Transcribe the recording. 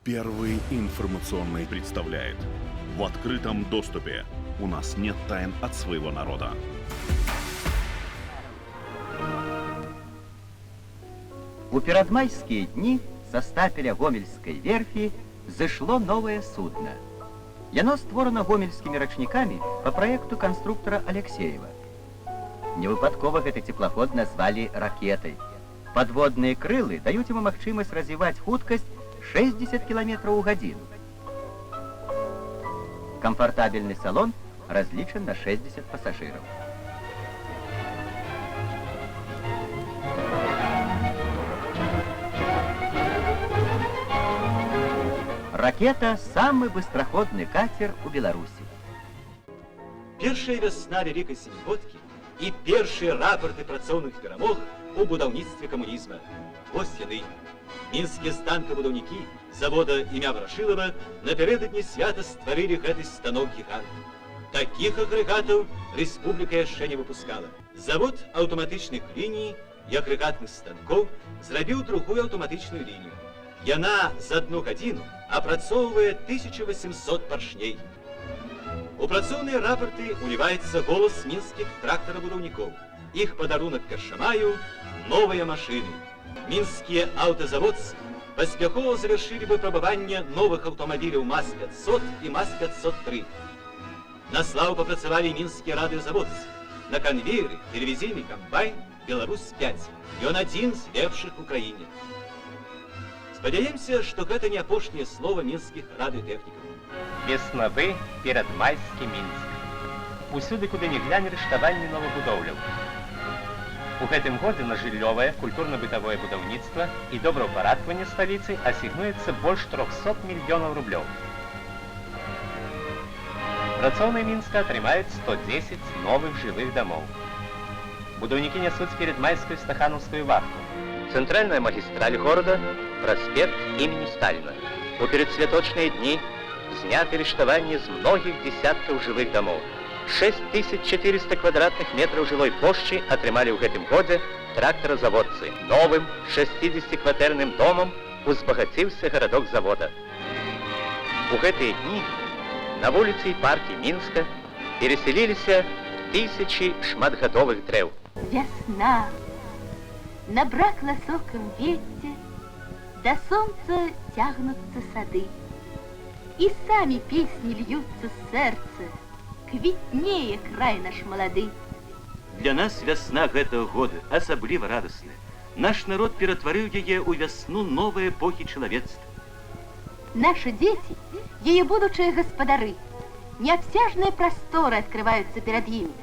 Первый информационный представляет. В открытом доступе. У нас нет тайн от своего народа. У перадмайские дни со стапеля Гомельской верфи зашло новое судно. Яно створено гомельскими рачниками по проекту конструктора Алексеева. Невыпадково этот теплоход назвали ракетой. Подводные крылы дают ему магчимость развивать хуткость 60 км в годину. Комфортабельный салон различен на 60 пассажиров. Ракета – самый быстроходный катер у Беларуси. Першая весна Великой Семигодки и першие рапорты працоўных перамог у будаўніцтве камунізма. Вось яны. Мінскія станкабудаўнікі завода імя Варашылава напярэдадні свята стварылі гэты станок-гігант. Такіх агрэгатаў рэспубліка яшчэ не выпускала. Завод аўтаматычных ліній і агрэгатных станкоў зрабіў другую аўтаматычную лінію. Яна за 1 гадзіну апрацоўвае 1800 паршней. У працоўныя рапорты уліваецца голас мінскіх трактарабудаўнікоў. Іх падарунак першамаю – новыя машыны. Мінскія аўтазаводцы паспяхова завяршылі выпрабаванне новых аўтамабіляў МАЗ-500 і МАЗ-503. На славу папрацавалі мінскія радыёзаводцы. На канвееры тэлевізійны камбайн «Беларусь-5». Ён адзін з лепшых у краіне. Спадзяемся, што гэта не апошняе слова мінскіх радыётэхнікаў. Веснавы перадмайскі Мінск. Усюды, куды не глянь, рыштаванні новабудоўляў. У гэтым годзе на жыллёвае, культурна-бытавое будаўніцтва і добраўпарадкаванне сталіцы асігнуецца больш 300 мільёнаў рублёў. Працоўныя Мінска атрымаюць 110 новых жылых дамоў. Будаўнікі нясуць перадмайскую стаханаўскую вахту. Цэнтральная магістраль горада – праспект імені Сталіна. У перадсвяточныя дні зняты рыштаванні з многіх дзесяткаў жылых дамоў. 6400 квадратных метраў жылой плошчы атрымалі ў гэтым годзе трактаразаводцы. Новым 60-кватэрным домам узбагаціўся гарадок завода. У гэтыя дні на вуліцы і паркі Мінска пересяліліся тысячи шматгадовых дрэў. Вясна, набракла сокам вецце, да сонца цягнуцца сады. І самі песні льюцца з сэрца, квітнее край наш малады. Для нас вясна гэтага года асабліва радасная. Наш народ ператварыў яе ў вясну новай эпохі чалавецтва. Наши дети – ее будущие господары. Необсяжные просторы открываются перед ими.